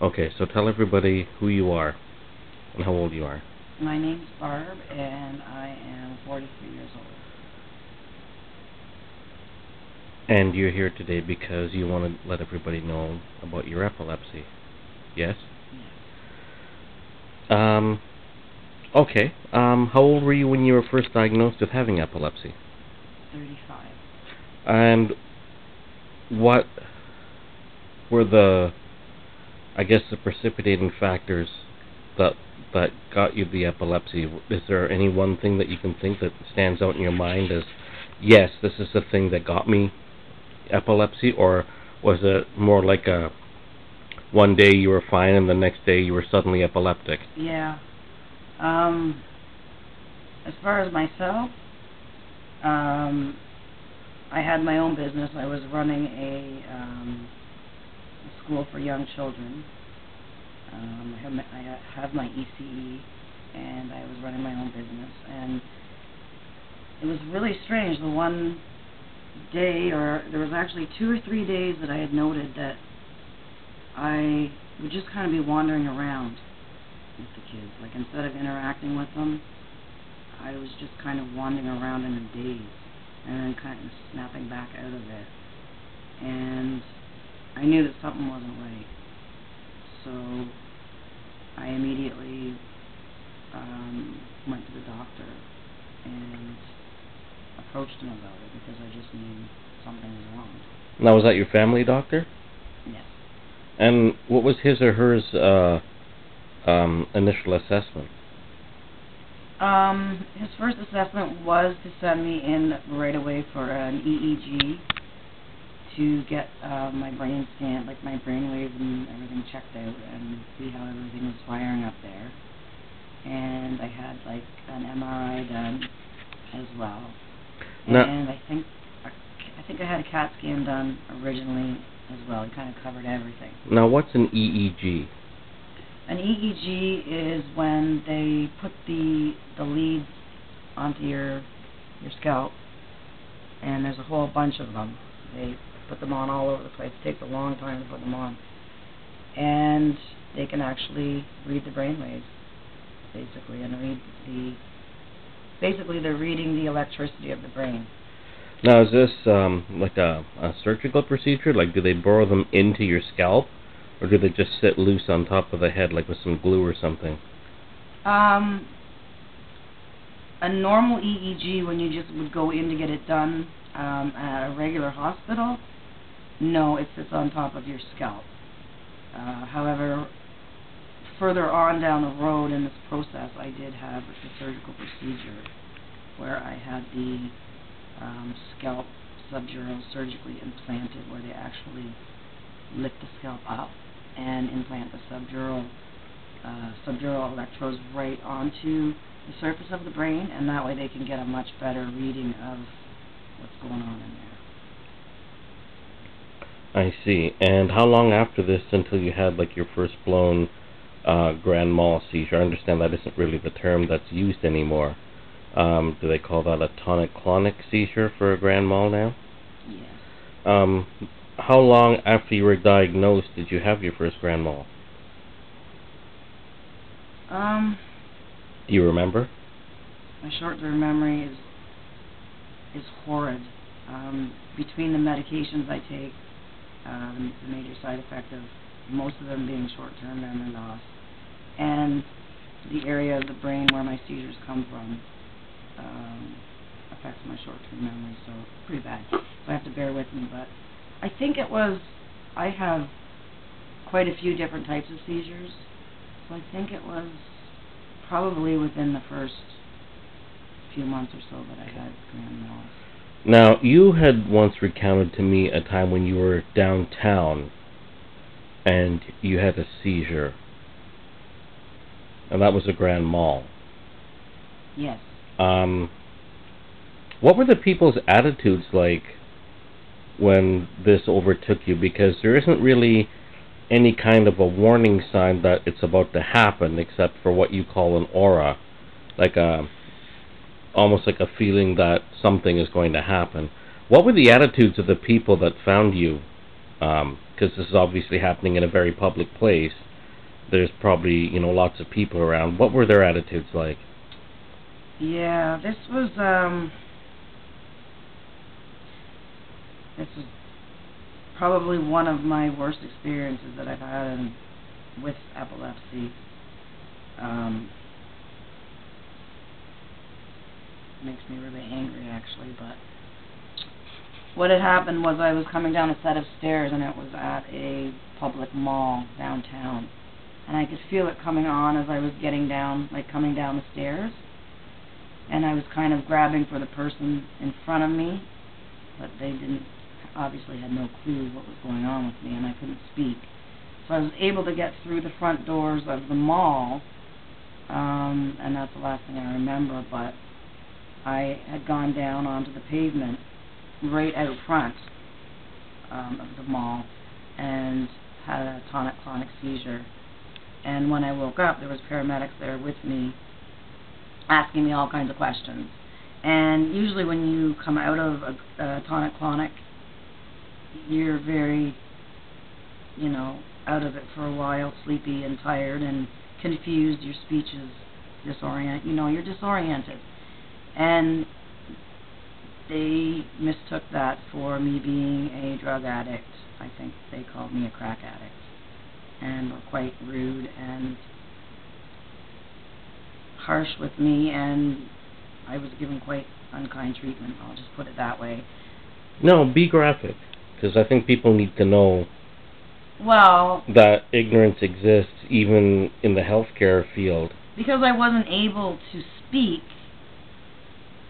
Okay, so tell everybody who you are and how old you are. My name's Barb, and I am 43 years old. And you're here today because you want to let everybody know about your epilepsy. Yes? Yes. Okay. How old were you when you were first diagnosed with having epilepsy? 35. And what were the precipitating factors that got you the epilepsy? Is there any one thing that you can think that stands out in your mind as, yes, this is the thing that got me epilepsy, or was it more like a one day you were fine and the next day you were suddenly epileptic? Yeah. As far as myself, I had my own business. I was running a school for young children. I have my ECE, and I was running my own business. And it was really strange. The one day, or there was actually 2 or 3 days that I had noted that I would just kind of be wandering around with the kids. Like, instead of interacting with them, I was just kind of wandering around in a daze and then kind of snapping back out of it. And I knew that something wasn't right. So I immediately went to the doctor and approached him about it because I just knew something was wrong. Now, was that your family doctor? Yes. And what was his or hers initial assessment? His first assessment was to send me in right away for an EEG to get my brain scan, like my brain waves and everything checked out and see how everything was firing up there. And I had like an MRI done as well. And I think I had a CAT scan done originally as well. It kind of covered everything. Now, what's an EEG? An EEG is when they put the leads onto your scalp, and there's a whole bunch of them. They put them on all over the place. It takes a long time to put them on. And they can actually read the brain waves, basically, and they're reading the electricity of the brain. Now, is this like a surgical procedure? Like, do they burrow them into your scalp, or do they just sit loose on top of the head, like with some glue or something? A normal EEG, when you just would go in to get it done at a regular hospital, no, it sits on top of your scalp. However, further on down the road in this process, I did have a surgical procedure where I had the scalp subdural surgically implanted, where they actually lift the scalp up and implant the subdural electrodes right onto the surface of the brain, and that way they can get a much better reading of what's going on in there. I see. And how long after this until you had like your first blown grand mal seizure? I understand that isn't really the term that's used anymore. Do they call that a tonic-clonic seizure for a grand mal now? Yes. How long after you were diagnosed did you have your first grand mal? Do you remember? My short-term memory is horrid. Between the medications I take, the major side effect of most of them being short-term memory loss, and the area of the brain where my seizures come from, affects my short-term memory, so pretty bad. So I have to bear with me, but I think I have quite a few different types of seizures, so I think it was probably within the first few months or so that I had grand mal. Now, you had once recounted to me a time when you were downtown and you had a seizure, and that was a grand mal. Yes. What were the people's attitudes like when this overtook you? Because there isn't really any kind of a warning sign that it's about to happen, except for what you call an aura, like almost like a feeling that something is going to happen. What were the attitudes of the people that found you? Because this is obviously happening in a very public place. there's probably, you know, lots of people around. What were their attitudes like? Yeah, this was probably one of my worst experiences that I've had with epilepsy. Makes me really angry, actually, but what had happened was I was coming down a set of stairs, and it was at a public mall downtown, and I could feel it coming on as I was getting down, like coming down the stairs, and I was kind of grabbing for the person in front of me, but they obviously had no clue what was going on with me, and I couldn't speak. So I was able to get through the front doors of the mall, and that's the last thing I remember, but I had gone down onto the pavement right out front of the mall and had a tonic-clonic seizure. And when I woke up, there was paramedics there with me asking me all kinds of questions. And usually when you come out of a tonic-clonic, you're very, you know, out of it for a while, sleepy and tired and confused. Your speech is disoriented. You know, you're disoriented. And they mistook that for me being a drug addict. I think they called me a crack addict, and were quite rude and harsh with me, and I was given quite unkind treatment. I'll just put it that way. No, be graphic, because I think people need to know that ignorance exists even in the healthcare field. Because I wasn't able to speak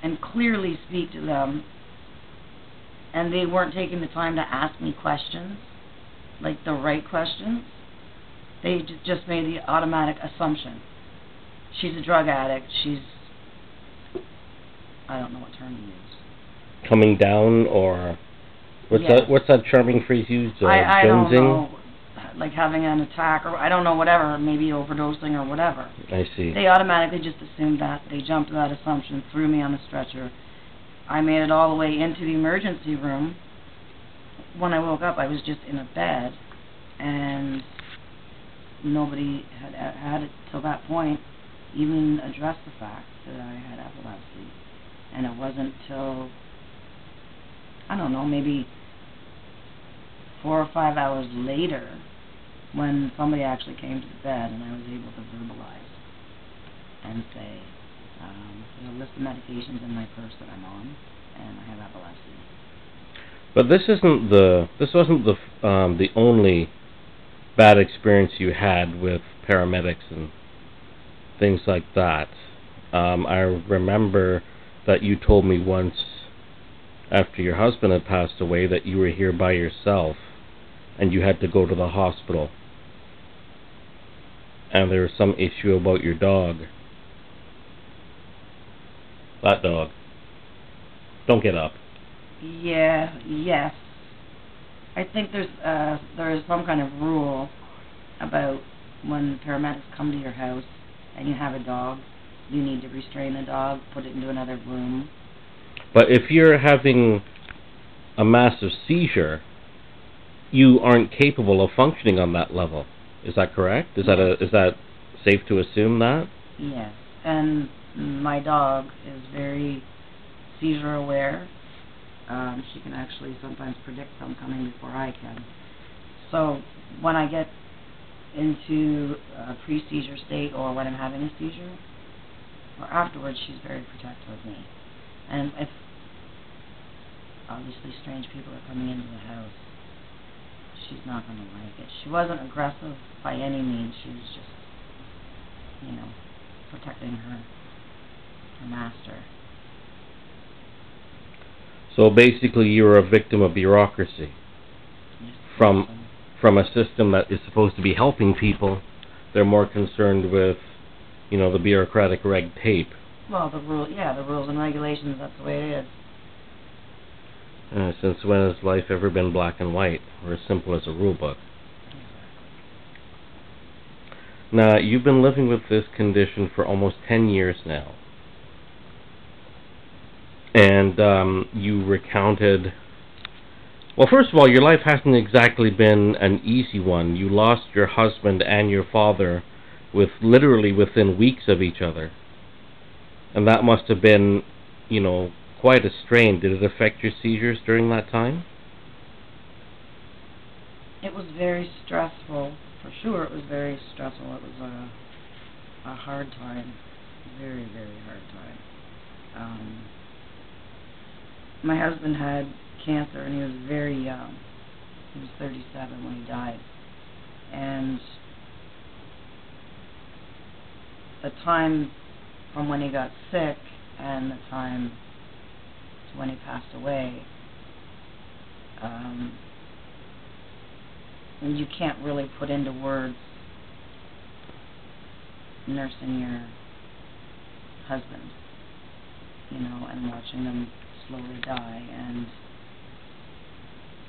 and clearly speak to them, and they weren't taking the time to ask me questions, like the right questions. They just made the automatic assumption. She's a drug addict, I don't know what term to use. Coming down, or what's that charming phrase used? I don't know. Like having an attack, or I don't know, whatever, maybe overdosing or whatever. I see. They automatically just assumed that. They jumped to that assumption, threw me on the stretcher. I made it all the way into the emergency room. When I woke up, I was just in a bed, and nobody had it till that point even addressed the fact that I had epilepsy. And it wasn't till, I don't know, maybe 4 or 5 hours later when somebody actually came to the bed and I was able to verbalize and say, there's a list of medications in my purse that I'm on, and I have epilepsy. But this wasn't the only bad experience you had with paramedics and things like that. I remember that you told me once, after your husband had passed away, that you were here by yourself and you had to go to the hospital, and there was some issue about your dog. That dog. Don't get up. Yes. I think there is some kind of rule about when paramedics come to your house and you have a dog, you need to restrain the dog, put it into another room. But if you're having a massive seizure, you aren't capable of functioning on that level. Is that correct? Is that safe to assume that? Yes. And my dog is very seizure aware. She can actually sometimes predict them coming before I can. So when I get into a pre-seizure state, or when I'm having a seizure, or afterwards, she's very protective of me. And if obviously strange people are coming into the house, she's not going to like it. She wasn't aggressive by any means. She was just, protecting her master. So basically you were a victim of bureaucracy. Yes. From a system that is supposed to be helping people. They're more concerned with, the bureaucratic red tape. Well, the rules and regulations, that's the way it is. Since when has life ever been black and white, or as simple as a rule book? Now, you've been living with this condition for almost 10 years now. And you recounted Well, first of all, your life hasn't exactly been an easy one. You lost your husband and your father literally within weeks of each other. And that must have been, quite a strain. Did it affect your seizures during that time? It was very stressful. For sure, it was very stressful. It was a hard time. Very, very hard time. My husband had cancer, and he was very young. He was 37 when he died. And the time from when he got sick and the time to when he passed away, you can't really put into words nursing your husband, and watching them slowly die. And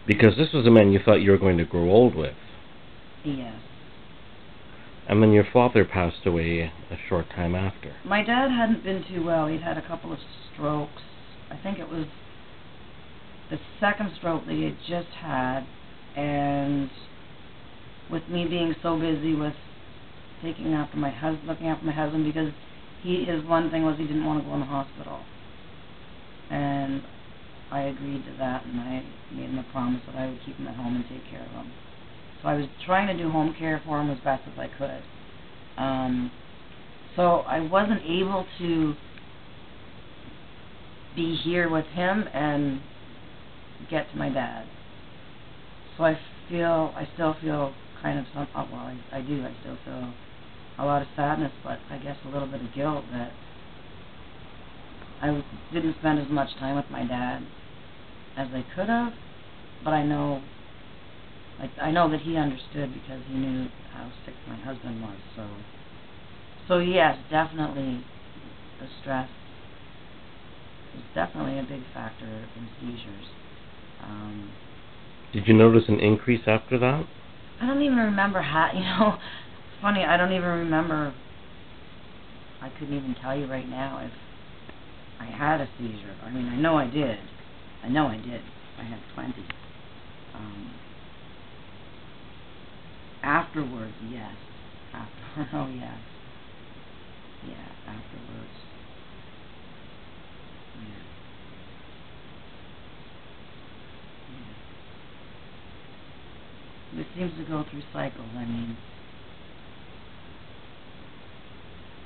because this was a man you thought you were going to grow old with. Yes. And then your father passed away a short time after. My dad hadn't been too well. He'd had a couple of strokes. I think it was the second stroke that he had just had, and with me being so busy with looking after my husband, because his one thing was he didn't want to go in the hospital. And I agreed to that, and I made him a promise that I would keep him at home and take care of him. So I was trying to do home care for him as best as I could. So I wasn't able to be here with him and get to my dad. So I still feel kind of I still feel a lot of sadness, but I guess a little bit of guilt that I didn't spend as much time with my dad as I could have, but I know that he understood because he knew how sick my husband was. So yes, definitely the stress is definitely a big factor in seizures. Did you notice an increase after that? I don't even remember it's funny, I don't even remember. I couldn't even tell you right now if I had a seizure. I mean, I know I did. I had plenty. Afterwards, yes. Oh, yes. Yeah, afterwards. Yeah. It seems to go through cycles. I mean,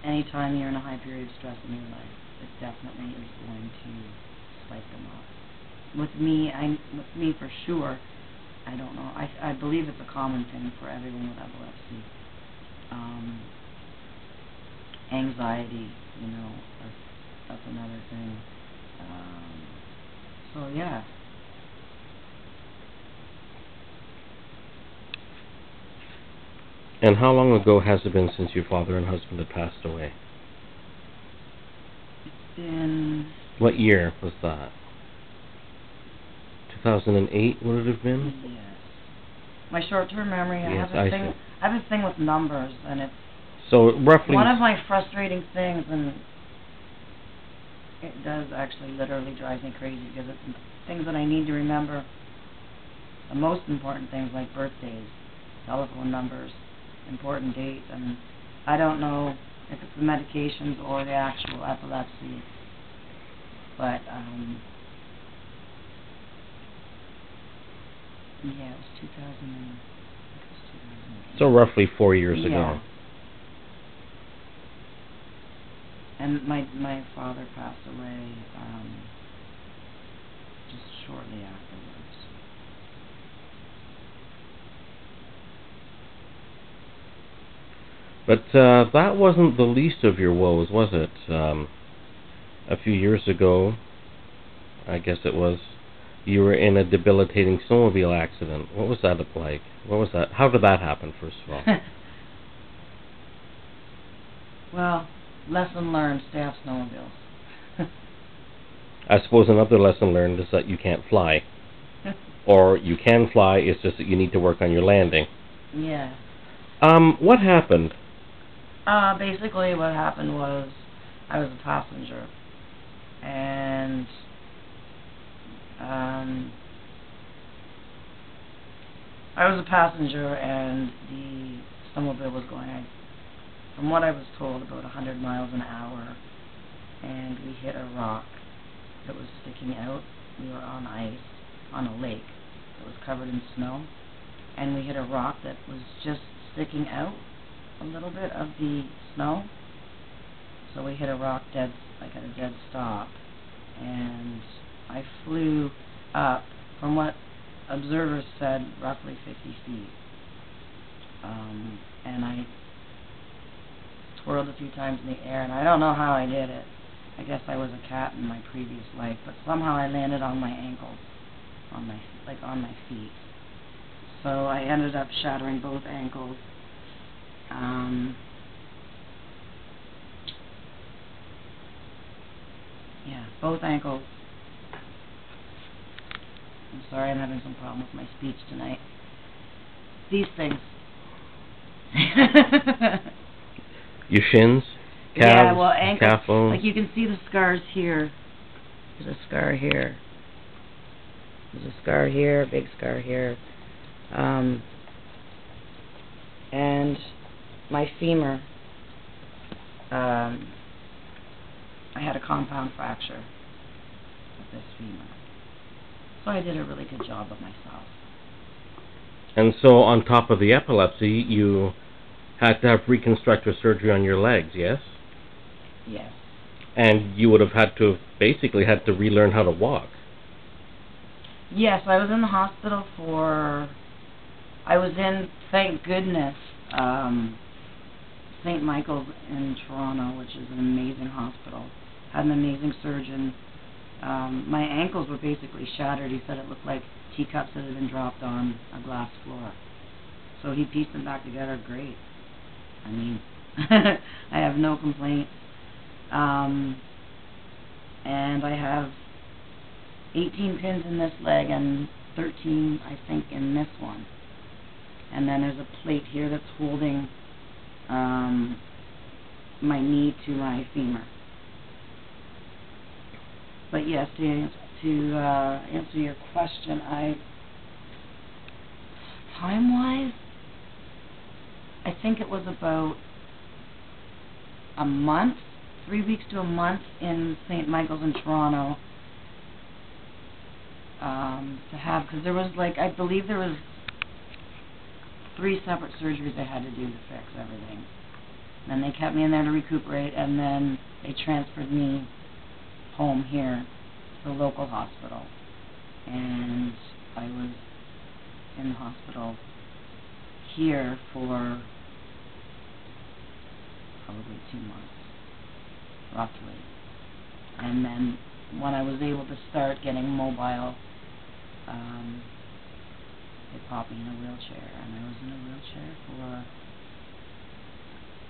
anytime you're in a high period of stress in your life, it definitely is going to spike them up. With me for sure, I don't know. I believe it's a common thing for everyone with epilepsy. Anxiety, that's another thing. So yeah. And how long ago has it been since your father and husband had passed away? It's been... What year was that? 2008 would it have been? Yes. My short-term memory, yes, I have a thing with numbers, and it's so roughly one of my frustrating things, and it does actually literally drive me crazy because it's things that I need to remember. The most important things like birthdays, telephone numbers, important dates, and I don't know if it's the medications or the actual epilepsy, but yeah, it was 2008. So roughly 4 years ago. And my father passed away just shortly afterwards. But that wasn't the least of your woes, was it? A few years ago, I guess it was, you were in a debilitating snowmobile accident. What was that like? What was that? How did that happen, first of all? Well, lesson learned, stay off snowmobiles. I suppose another lesson learned is that you can't fly. Or you can fly, it's just that you need to work on your landing. Yeah. What happened? Basically what happened was I was a passenger, and I was a passenger, and the snowmobile was going, from what I was told, about 100 miles an hour, and we hit a rock that was sticking out. We were on ice, on a lake that was covered in snow, and we hit a rock that was just sticking out a little bit of the snow. So we hit a rock at a dead stop, and I flew up, from what observers said, roughly 50 feet. And I twirled a few times in the air, and I don't know how I did it. I guess I was a cat in my previous life, but somehow I landed on my ankles, on my feet. So I ended up shattering both ankles. Yeah, both ankles. I'm sorry, I'm having some problem with my speech tonight. These things. Your shins, calves, yeah, well, ankles, calf bones. like you can see the scars here. There's a scar here. There's a scar here, a big scar here. And my femur, I had a compound fracture with this femur. So I did a really good job of myself. And so on top of the epilepsy, you had to have reconstructive surgery on your legs, yes? Yes. And you would have basically had to relearn how to walk. Yes, I was in the hospital thank goodness, St. Michael's in Toronto, which is an amazing hospital. Had an amazing surgeon. My ankles were basically shattered. He said it looked like teacups that had been dropped on a glass floor. So he pieced them back together great. I mean, I have no complaints. And I have 18 pins in this leg and 13, I think, in this one. And then there's a plate here that's holding my knee to my femur. But yes, to answer your question, time-wise, I think it was about a month, 3 weeks to a month in St. Michael's in Toronto to have, because there was I believe there was 3 separate surgeries I had to do to fix everything. And they kept me in there to recuperate, and then they transferred me home here to the local hospital. And I was in the hospital here for probably 2 months, roughly. And then when I was able to start getting mobile, they popped me in a wheelchair, and I was in a wheelchair for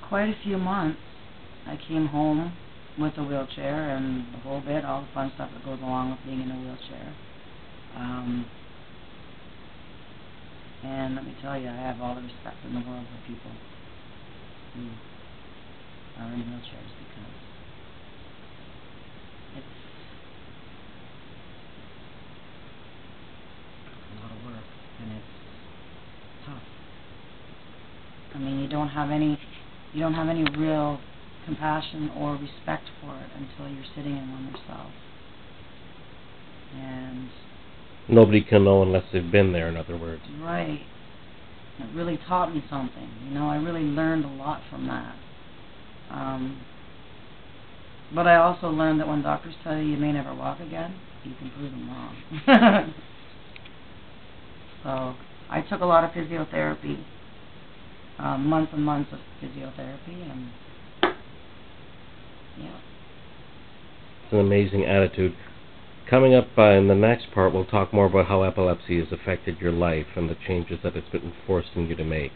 quite a few months. I came home with a wheelchair and the whole bit, all the fun stuff that goes along with being in a wheelchair. And let me tell you, I have all the respect in the world for people who are in wheelchairs, because it's a lot of work, and it's tough. I mean, you don't have any real compassion or respect for it until you're sitting in one yourself. And nobody can know unless they've been there, in other words. Right. It really taught me something. I really learned a lot from that. But I also learned that when doctors tell you may never walk again, you can prove them wrong. So I took a lot of physiotherapy, months and months of physiotherapy, and yeah. It's an amazing attitude. Coming up in the next part, we'll talk more about how epilepsy has affected your life and the changes that it's been forcing you to make.